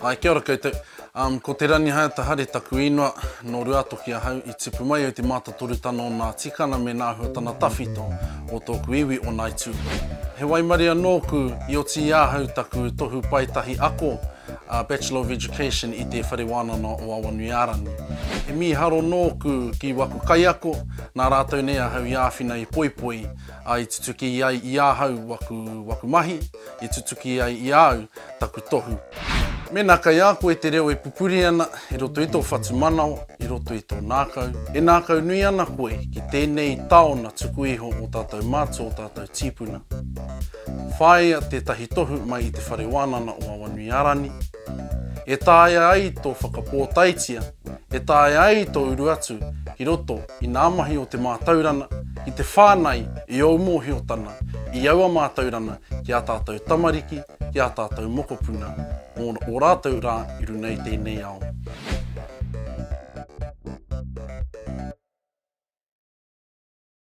Ai, kia ora koutou. Ko te Ranihaia Tahari taku ingoa no Ruatoki ahau I tipu mai o te mātatorutano o ngā tikana me ngā huatana tawhito o tōku iwi o Naitū. He waimaria nōku I o ti ahau taku tohu paitahi ako Bachelor of Education I te whare wānanga o Awanuiarani. He miharo nōku ki waku kaiako, nā rātou nei ahau I āwhina I poipoi I tutuki ai I ahau waku mahi, I tutuki ai I au taku tohu. Mena kai a koe te reo e pupuri ana, I roto I tō whatu manao, I roto I tō nākau. E nākau nui ana koe ki tēnei taona tuku iho o tātou mātua o tātou tīpuna. Whāia tētahi tohu mai I te whare wānanga o Awanuiarani. E tāia ai tō whakapōtaitia, e tāia ai tō uru atu I roto I ngā mahi o te mātaurana, I te whānai I au mōhiotana, I aua mātaurana ki a tātou tamariki, ki a tātou mokopuna, o rātou rā I runei tēnei ao.